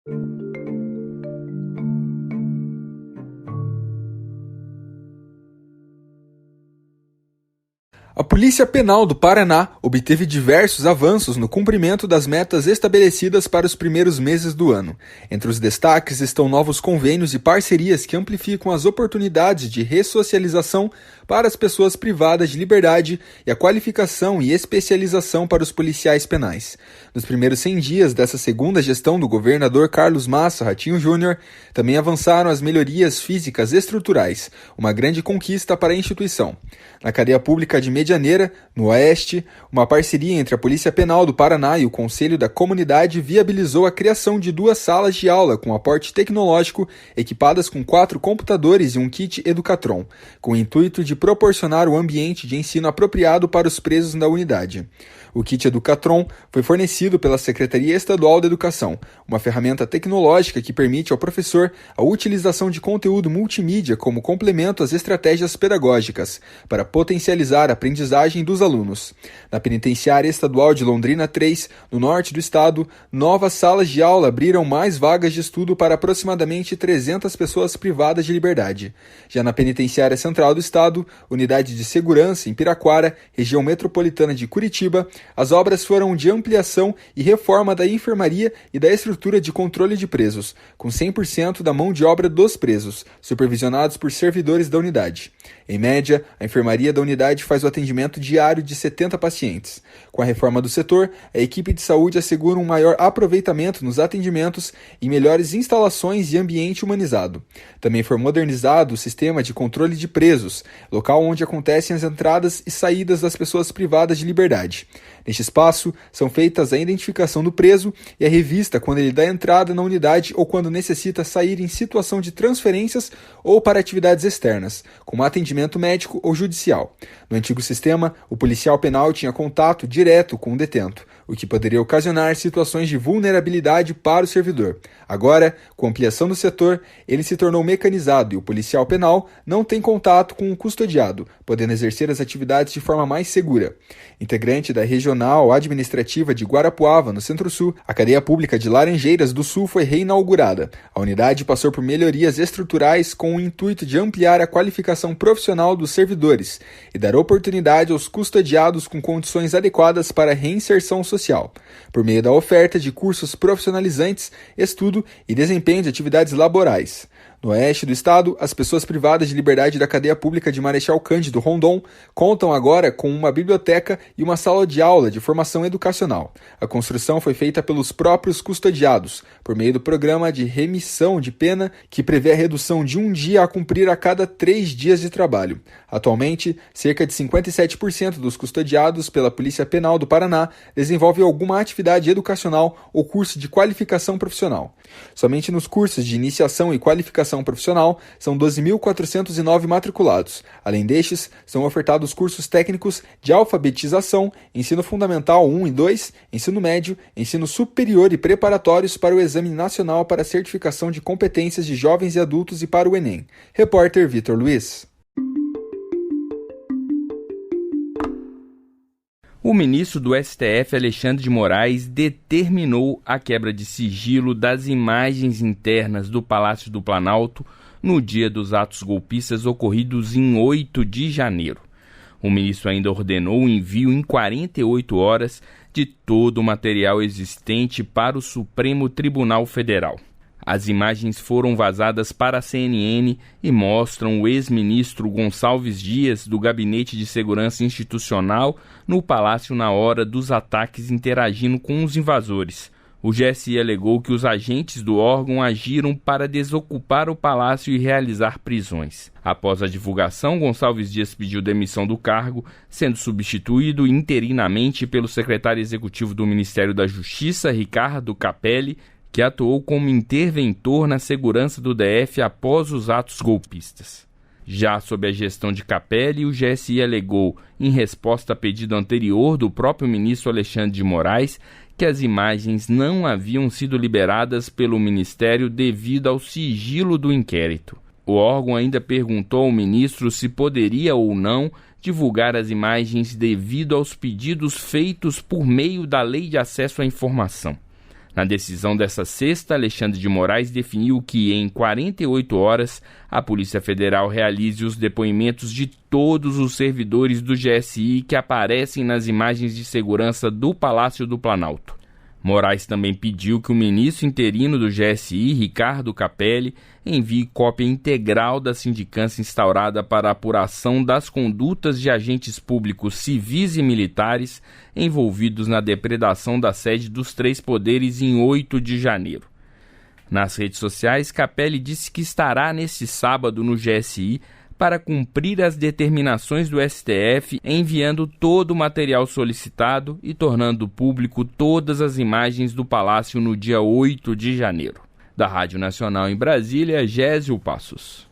A Polícia Penal do Paraná obteve diversos avanços no cumprimento das metas estabelecidas para os primeiros meses do ano. Entre os destaques estão novos convênios e parcerias que amplificam as oportunidades de ressocialização para as pessoas privadas de liberdade e a qualificação e especialização para os policiais penais. Nos primeiros 100 dias dessa segunda gestão do governador Carlos Massa Ratinho Júnior, também avançaram as melhorias físicas estruturais, uma grande conquista para a instituição. Na cadeia pública de Medianeira, no Oeste, uma parceria entre a Polícia Penal do Paraná e o Conselho da Comunidade viabilizou a criação de 2 salas de aula com aporte tecnológico equipadas com 4 computadores e um kit Educatron, com o intuito de proporcionar o ambiente de ensino apropriado para os presos da unidade. O kit Educatron foi fornecido pela Secretaria Estadual da Educação, uma ferramenta tecnológica que permite ao professor a utilização de conteúdo multimídia como complemento às estratégias pedagógicas, para potencializar a aprendizagem dos alunos. Na Penitenciária Estadual de Londrina 3, no norte do estado, novas salas de aula abriram mais vagas de estudo para aproximadamente 300 pessoas privadas de liberdade. Já na Penitenciária Central do Estado, Unidade de Segurança em Piraquara, região metropolitana de Curitiba, as obras foram de ampliação e reforma da enfermaria e da estrutura de controle de presos, com 100% da mão de obra dos presos, supervisionados por servidores da unidade. Em média, a enfermaria da unidade faz o atendimento diário de 70 pacientes. Com a reforma do setor, a equipe de saúde assegura um maior aproveitamento nos atendimentos e melhores instalações e ambiente humanizado. Também foi modernizado o sistema de controle de presos, local onde acontecem as entradas e saídas das pessoas privadas de liberdade. Neste espaço, são feitas a identificação do preso e a revista quando ele dá entrada na unidade ou quando necessita sair em situação de transferências ou para atividades externas, como atendimento médico ou judicial. No antigo sistema, o policial penal tinha contato direto com o detento, o que poderia ocasionar situações de vulnerabilidade para o servidor. Agora, com a ampliação do setor, ele se tornou mecanizado e o policial penal não tem contato com o custodiado, podendo exercer as atividades de forma mais segura. Integrante da Regional Administrativa de Guarapuava, no Centro-Sul, a cadeia pública de Laranjeiras do Sul foi reinaugurada. A unidade passou por melhorias estruturais com o intuito de ampliar a qualificação profissional dos servidores e dar oportunidade aos custodiados com condições adequadas para a reinserção social, por meio da oferta de cursos profissionalizantes, estudo e desempenho de atividades laborais. No oeste do estado, as pessoas privadas de liberdade da cadeia pública de Marechal Cândido Rondon contam agora com uma biblioteca e uma sala de aula de formação educacional. A construção foi feita pelos próprios custodiados, por meio do programa de remissão de pena, que prevê a redução de 1 dia a cumprir a cada 3 dias de trabalho. Atualmente, cerca de 57% dos custodiados pela Polícia Penal do Paraná desenvolvem alguma atividade educacional ou curso de qualificação profissional. Somente nos cursos de iniciação e qualificação profissional são 12.409 matriculados. Além destes, são ofertados cursos técnicos de alfabetização, ensino fundamental 1 e 2, ensino médio, ensino superior e preparatórios para o Exame Nacional para a Certificação de Competências de Jovens e Adultos e para o Enem. Repórter Vitor Luiz. O ministro do STF, Alexandre de Moraes, determinou a quebra de sigilo das imagens internas do Palácio do Planalto no dia dos atos golpistas ocorridos em 8 de janeiro. O ministro ainda ordenou o envio em 48 horas de todo o material existente para o Supremo Tribunal Federal. As imagens foram vazadas para a CNN e mostram o ex-ministro Gonçalves Dias, do Gabinete de Segurança Institucional, no palácio na hora dos ataques interagindo com os invasores. O GSI alegou que os agentes do órgão agiram para desocupar o palácio e realizar prisões. Após a divulgação, Gonçalves Dias pediu demissão do cargo, sendo substituído interinamente pelo secretário executivo do Ministério da Justiça, Ricardo Capelli, que atuou como interventor na segurança do DF após os atos golpistas. Já sob a gestão de Capelli, o GSI alegou, em resposta a pedido anterior do próprio ministro Alexandre de Moraes, que as imagens não haviam sido liberadas pelo Ministério devido ao sigilo do inquérito. O órgão ainda perguntou ao ministro se poderia ou não divulgar as imagens devido aos pedidos feitos por meio da Lei de Acesso à Informação. Na decisão dessa sexta, Alexandre de Moraes definiu que, em 48 horas, a Polícia Federal realize os depoimentos de todos os servidores do GSI que aparecem nas imagens de segurança do Palácio do Planalto. Moraes também pediu que o ministro interino do GSI, Ricardo Capelli, envie cópia integral da sindicância instaurada para a apuração das condutas de agentes públicos civis e militares envolvidos na depredação da sede dos três poderes em 8 de janeiro. Nas redes sociais, Capelli disse que estará neste sábado no GSI para cumprir as determinações do STF, enviando todo o material solicitado e tornando público todas as imagens do Palácio no dia 8 de janeiro. Da Rádio Nacional em Brasília, Gésio Passos.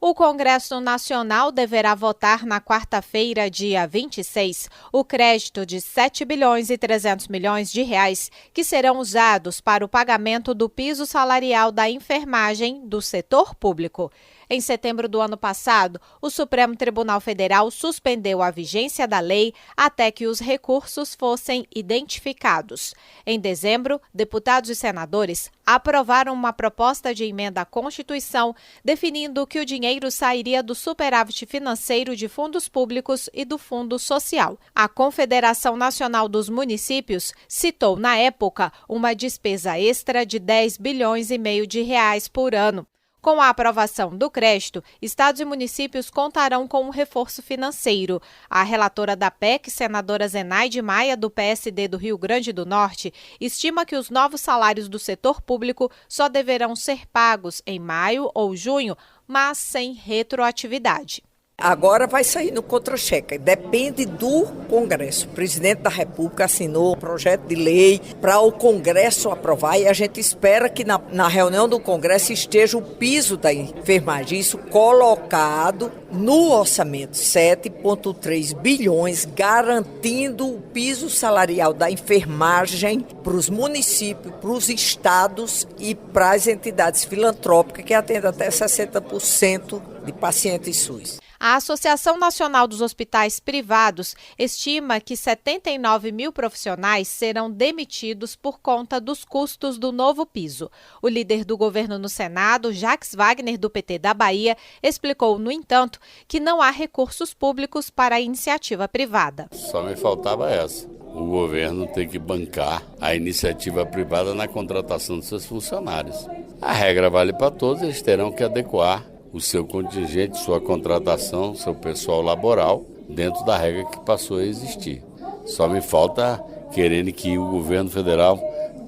O Congresso Nacional deverá votar na quarta-feira, dia 26, o crédito de 7 bilhões e 300 milhões de reais que serão usados para o pagamento do piso salarial da enfermagem do setor público. Em setembro do ano passado, o Supremo Tribunal Federal suspendeu a vigência da lei até que os recursos fossem identificados. Em dezembro, deputados e senadores aprovaram uma proposta de emenda à Constituição definindo que o dinheiro sairia do superávit financeiro de fundos públicos e do Fundo Social. A Confederação Nacional dos Municípios citou, na época, uma despesa extra de 10 bilhões e meio de reais por ano. Com a aprovação do crédito, estados e municípios contarão com um reforço financeiro. A relatora da PEC, senadora Zenaide Maia, do PSD do Rio Grande do Norte, estima que os novos salários do setor público só deverão ser pagos em maio ou junho, mas sem retroatividade. Agora vai sair no contra-cheque, depende do Congresso. O presidente da República assinou um projeto de lei para o Congresso aprovar e a gente espera que na reunião do Congresso esteja o piso da enfermagem, isso colocado no orçamento, 7,3 bilhões, garantindo o piso salarial da enfermagem para os municípios, para os estados e para as entidades filantrópicas que atendem até 60% de pacientes SUS. A Associação Nacional dos Hospitais Privados estima que 79 mil profissionais serão demitidos por conta dos custos do novo piso. O líder do governo no Senado, Jacques Wagner, do PT da Bahia, explicou, no entanto, que não há recursos públicos para a iniciativa privada. Só me faltava essa. O governo tem que bancar a iniciativa privada na contratação de seus funcionários. A regra vale para todos, eles terão que adequar o seu contingente, sua contratação, seu pessoal laboral, dentro da regra que passou a existir. Só me falta querendo que o governo federal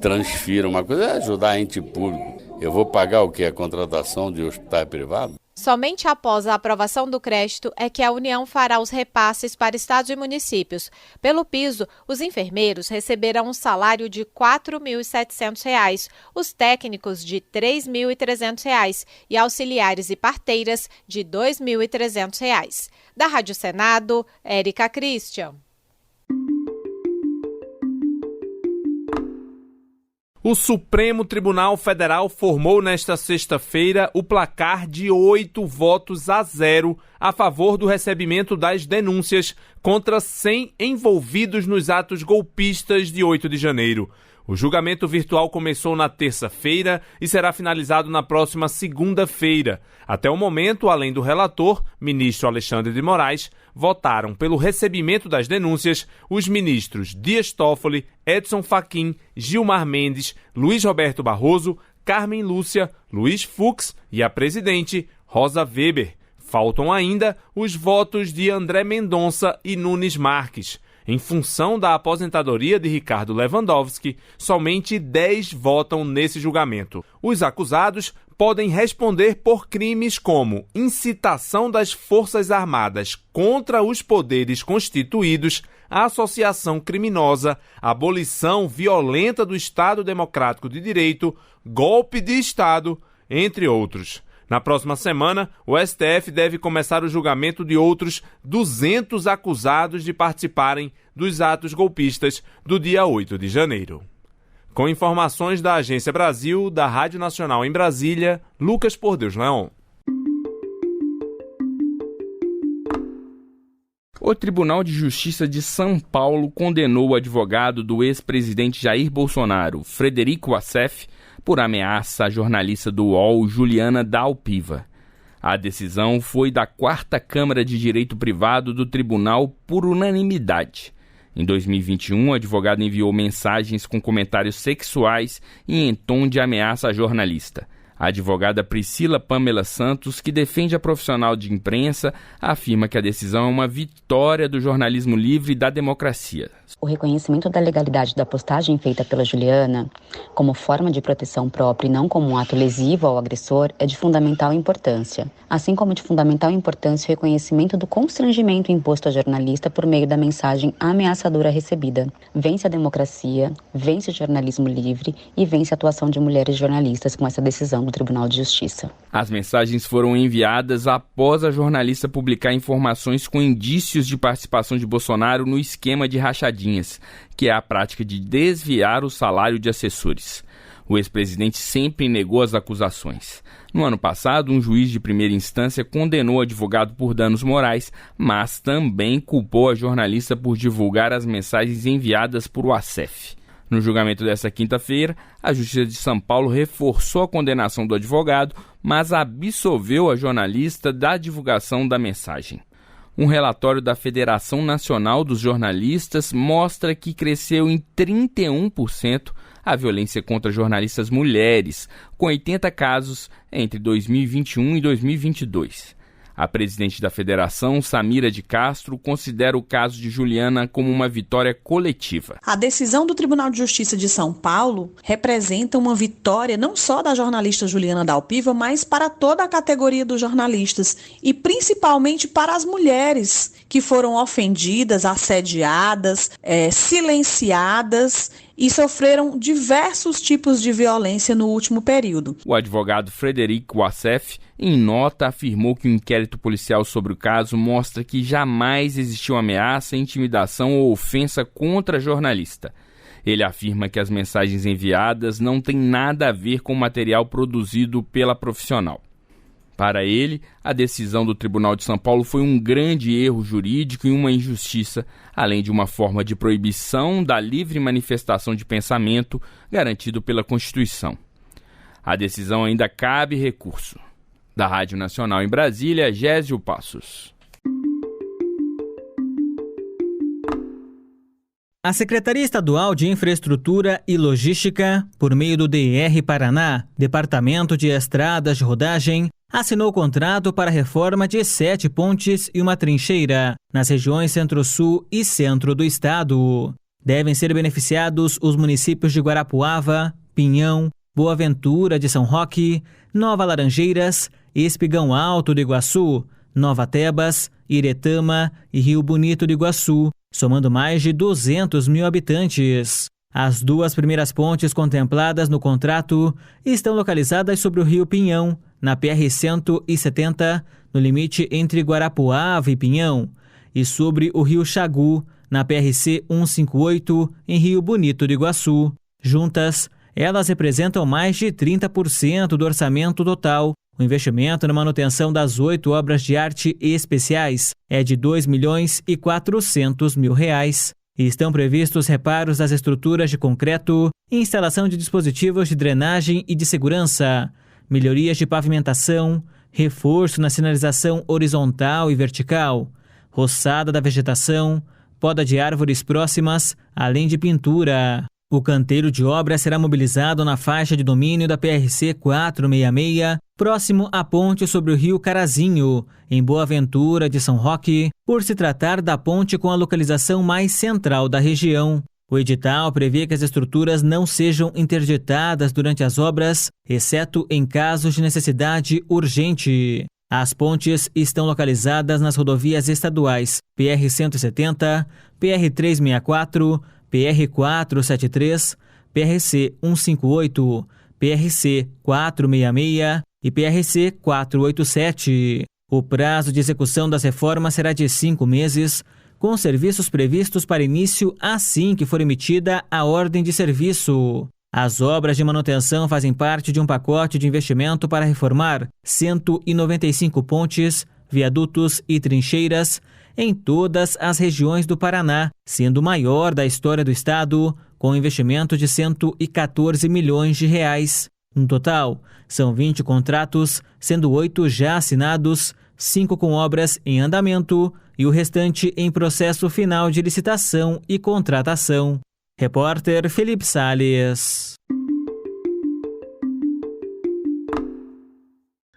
transfira uma coisa, é ajudar ente público. Eu vou pagar o quê? A contratação de hospital privado? Somente após a aprovação do crédito é que a União fará os repasses para estados e municípios. Pelo piso, os enfermeiros receberão um salário de R$ 4.700, os técnicos de R$ 3.300 e auxiliares e parteiras de R$ 2.300. Da Rádio Senado, Érica Christian. O Supremo Tribunal Federal formou nesta sexta-feira o placar de 8-0 a favor do recebimento das denúncias contra 100 envolvidos nos atos golpistas de 8 de janeiro. O julgamento virtual começou na terça-feira e será finalizado na próxima segunda-feira. Até o momento, além do relator, ministro Alexandre de Moraes, votaram pelo recebimento das denúncias os ministros Dias Toffoli, Edson Fachin, Gilmar Mendes, Luiz Roberto Barroso, Carmen Lúcia, Luiz Fux e a presidente Rosa Weber. Faltam ainda os votos de André Mendonça e Nunes Marques. Em função da aposentadoria de Ricardo Lewandowski, somente 10 votam nesse julgamento. Os acusados podem responder por crimes como incitação das Forças Armadas contra os poderes constituídos, associação criminosa, abolição violenta do Estado Democrático de Direito, golpe de Estado, entre outros. Na próxima semana, o STF deve começar o julgamento de outros 200 acusados de participarem dos atos golpistas do dia 8 de janeiro. Com informações da Agência Brasil, da Rádio Nacional em Brasília, Lucas Por Deus Leão. O Tribunal de Justiça de São Paulo condenou o advogado do ex-presidente Jair Bolsonaro, Frederico Wassef, por ameaça à jornalista do UOL, Juliana Dalpiva. A decisão foi da 4ª Câmara de Direito Privado do Tribunal por unanimidade. Em 2021, o advogado enviou mensagens com comentários sexuais e em tom de ameaça à jornalista. A advogada Priscila Pamela Santos, que defende a profissional de imprensa, afirma que a decisão é uma vitória do jornalismo livre e da democracia. O reconhecimento da legalidade da postagem feita pela Juliana, como forma de proteção própria e não como um ato lesivo ao agressor, é de fundamental importância. Assim como de fundamental importância o reconhecimento do constrangimento imposto à jornalista por meio da mensagem ameaçadora recebida. Vence a democracia, vence o jornalismo livre e vence a atuação de mulheres jornalistas com essa decisão do Tribunal de Justiça. As mensagens foram enviadas após a jornalista publicar informações com indícios de participação de Bolsonaro no esquema de rachadinhas, que é a prática de desviar o salário de assessores. O ex-presidente sempre negou as acusações. No ano passado, um juiz de primeira instância condenou o advogado por danos morais, mas também culpou a jornalista por divulgar as mensagens enviadas por Wassef. No julgamento desta quinta-feira, a Justiça de São Paulo reforçou a condenação do advogado, mas absolveu a jornalista da divulgação da mensagem. Um relatório da Federação Nacional dos Jornalistas mostra que cresceu em 31% a violência contra jornalistas mulheres, com 80 casos entre 2021 e 2022. A presidente da federação, Samira de Castro, considera o caso de Juliana como uma vitória coletiva. A decisão do Tribunal de Justiça de São Paulo representa uma vitória não só da jornalista Juliana Dalpiva, mas para toda a categoria dos jornalistas e principalmente para as mulheres que foram ofendidas, assediadas, silenciadas e sofreram diversos tipos de violência no último período. O advogado Frederico Wassef, em nota, afirmou que o inquérito policial sobre o caso mostra que jamais existiu ameaça, intimidação ou ofensa contra a jornalista. Ele afirma que as mensagens enviadas não têm nada a ver com o material produzido pela profissional. Para ele, a decisão do Tribunal de São Paulo foi um grande erro jurídico e uma injustiça, além de uma forma de proibição da livre manifestação de pensamento garantido pela Constituição. A decisão ainda cabe recurso. Da Rádio Nacional em Brasília, Gésio Passos. A Secretaria Estadual de Infraestrutura e Logística, por meio do DR Paraná, Departamento de Estradas de Rodagem, assinou o contrato para a reforma de 7 pontes e uma trincheira nas regiões Centro-Sul e Centro do Estado. Devem ser beneficiados os municípios de Guarapuava, Pinhão, Boa Ventura de São Roque, Nova Laranjeiras, Espigão Alto do Iguaçu, Nova Tebas, Iretama e Rio Bonito do Iguaçu, somando mais de 200 mil habitantes. As 2 primeiras pontes contempladas no contrato estão localizadas sobre o Rio Pinhão, na PR-170, no limite entre Guarapuava e Pinhão, e sobre o Rio Xagu, na PRC-158, em Rio Bonito do Iguaçu. Juntas, elas representam mais de 30% do orçamento total. O investimento na manutenção das 8 obras de arte especiais é de R$ 2.400.000. Estão previstos reparos das estruturas de concreto, instalação de dispositivos de drenagem e de segurança, melhorias de pavimentação, reforço na sinalização horizontal e vertical, roçada da vegetação, poda de árvores próximas, além de pintura. O canteiro de obra será mobilizado na faixa de domínio da PRC 466, próximo à ponte sobre o rio Carazinho, em Boa Ventura de São Roque, por se tratar da ponte com a localização mais central da região. O edital prevê que as estruturas não sejam interditadas durante as obras, exceto em casos de necessidade urgente. As pontes estão localizadas nas rodovias estaduais PR-170, PR-364, PR-473, PRC-158, PRC-466 e PRC-487. O prazo de execução das reformas será de 5 meses, com serviços previstos para início assim que for emitida a ordem de serviço. As obras de manutenção fazem parte de um pacote de investimento para reformar 195 pontes, viadutos e trincheiras em todas as regiões do Paraná, sendo o maior da história do estado, com investimento de 114 milhões de reais. No total, são 20 contratos, sendo 8 já assinados, 5 com obras em andamento e o restante em processo final de licitação e contratação. Repórter Felipe Salles.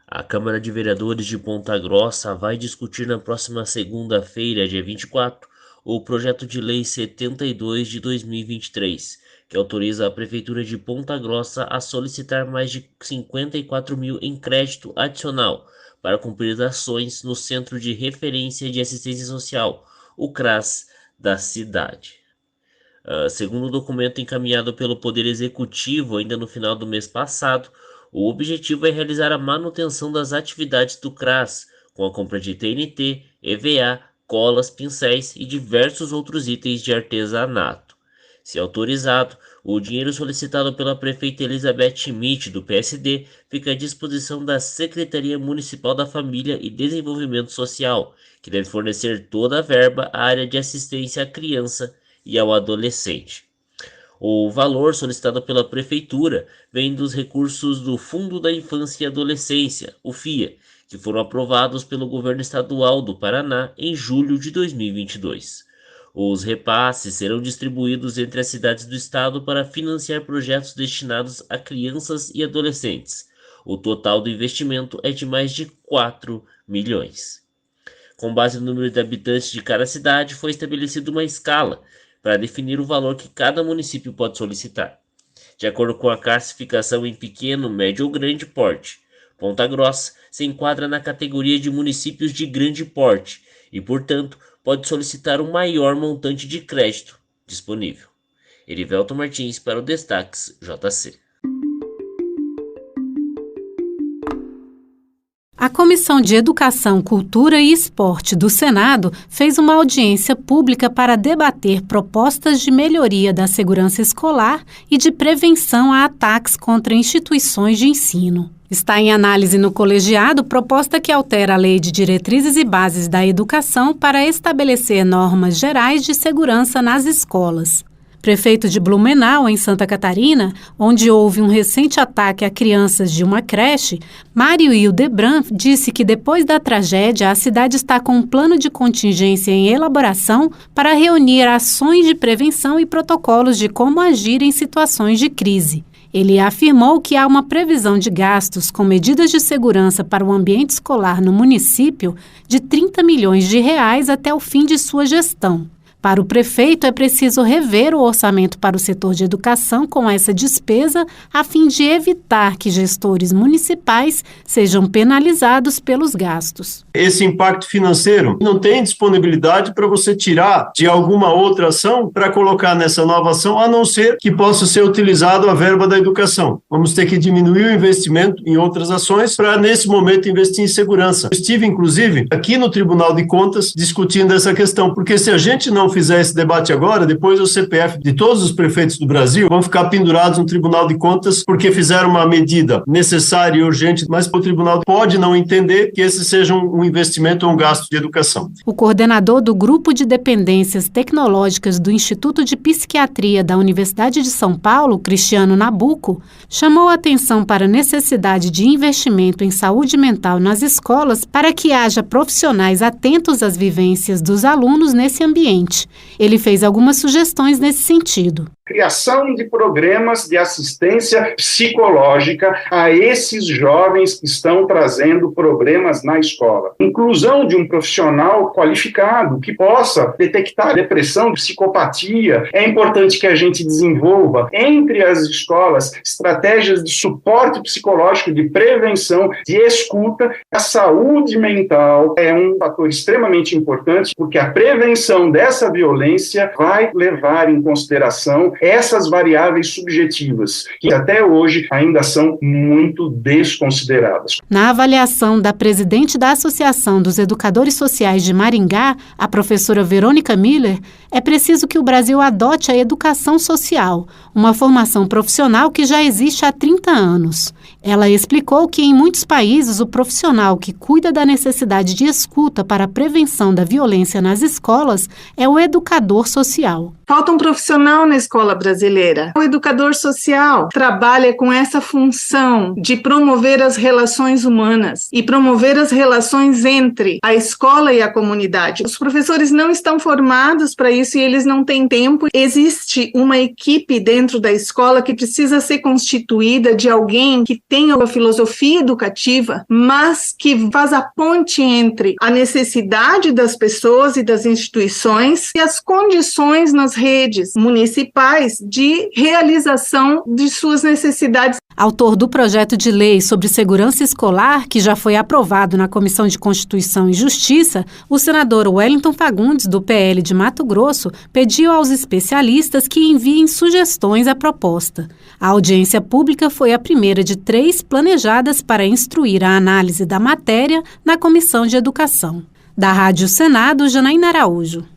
A Câmara de Vereadores de Ponta Grossa vai discutir na próxima segunda-feira, dia 24, o projeto de lei 72 de 2023, que autoriza a Prefeitura de Ponta Grossa a solicitar mais de 54 mil em crédito adicional para cumprir ações no Centro de Referência de Assistência Social, o CRAS, da cidade. Segundo o documento encaminhado pelo Poder Executivo ainda no final do mês passado, o objetivo é realizar a manutenção das atividades do CRAS, com a compra de TNT, EVA, colas, pincéis e diversos outros itens de artesanato. Se autorizado, o dinheiro solicitado pela prefeita Elizabeth Schmidt, do PSD, fica à disposição da Secretaria Municipal da Família e Desenvolvimento Social, que deve fornecer toda a verba à área de assistência à criança e ao adolescente. O valor solicitado pela Prefeitura vem dos recursos do Fundo da Infância e Adolescência, o FIA, que foram aprovados pelo Governo Estadual do Paraná em julho de 2022. Os repasses serão distribuídos entre as cidades do estado para financiar projetos destinados a crianças e adolescentes. O total do investimento é de mais de 4 milhões. Com base no número de habitantes de cada cidade, foi estabelecida uma escala para definir o valor que cada município pode solicitar. De acordo com a classificação em pequeno, médio ou grande porte, Ponta Grossa se enquadra na categoria de municípios de grande porte e, portanto, pode solicitar um maior montante de crédito disponível. Erivelton Martins para o Destaques JC. A Comissão de Educação, Cultura e Esporte do Senado fez uma audiência pública para debater propostas de melhoria da segurança escolar e de prevenção a ataques contra instituições de ensino. Está em análise no colegiado proposta que altera a Lei de Diretrizes e Bases da Educação para estabelecer normas gerais de segurança nas escolas. Prefeito de Blumenau, em Santa Catarina, onde houve um recente ataque a crianças de uma creche, Mário Hildebrandt disse que depois da tragédia a cidade está com um plano de contingência em elaboração para reunir ações de prevenção e protocolos de como agir em situações de crise. Ele afirmou que há uma previsão de gastos com medidas de segurança para o ambiente escolar no município de 30 milhões de reais até o fim de sua gestão. Para o prefeito, é preciso rever o orçamento para o setor de educação com essa despesa, a fim de evitar que gestores municipais sejam penalizados pelos gastos. Esse impacto financeiro não tem disponibilidade para você tirar de alguma outra ação para colocar nessa nova ação, a não ser que possa ser utilizado a verba da educação. Vamos ter que diminuir o investimento em outras ações para, nesse momento, investir em segurança. Eu estive, inclusive, aqui no Tribunal de Contas discutindo essa questão, porque se a gente não fizer esse debate agora, depois o CPF de todos os prefeitos do Brasil vão ficar pendurados no Tribunal de Contas porque fizeram uma medida necessária e urgente, mas o Tribunal pode não entender que esse seja um investimento ou um gasto de educação. O coordenador do Grupo de Dependências Tecnológicas do Instituto de Psiquiatria da Universidade de São Paulo, Cristiano Nabuco, chamou a atenção para a necessidade de investimento em saúde mental nas escolas para que haja profissionais atentos às vivências dos alunos nesse ambiente. Ele fez algumas sugestões nesse sentido. Criação de programas de assistência psicológica a esses jovens que estão trazendo problemas na escola. Inclusão de um profissional qualificado que possa detectar depressão, psicopatia. É importante que a gente desenvolva entre as escolas estratégias de suporte psicológico, de prevenção, de escuta. A saúde mental é um fator extremamente importante porque a prevenção dessa violência vai levar em consideração essas variáveis subjetivas, que até hoje ainda são muito desconsideradas. Na avaliação da presidente da Associação dos Educadores Sociais de Maringá, a professora Verônica Miller, é preciso que o Brasil adote a educação social, uma formação profissional que já existe há 30 anos. Ela explicou que em muitos países o profissional que cuida da necessidade de escuta para a prevenção da violência nas escolas é o educador social. Falta um profissional na escola brasileira. O educador social trabalha com essa função de promover as relações humanas e promover as relações entre a escola e a comunidade. Os professores não estão formados para isso e eles não têm tempo. Existe uma equipe dentro da escola que precisa ser constituída de alguém que tenha uma filosofia educativa, mas que faz a ponte entre a necessidade das pessoas e das instituições e as condições nas redes municipais de realização de suas necessidades. Autor do projeto de lei sobre segurança escolar, que já foi aprovado na Comissão de Constituição e Justiça, o senador Wellington Fagundes, do PL de Mato Grosso, pediu aos especialistas que enviem sugestões à proposta. A audiência pública foi a primeira de 3 planejadas para instruir a análise da matéria na Comissão de Educação. Da Rádio Senado, Janaína Araújo.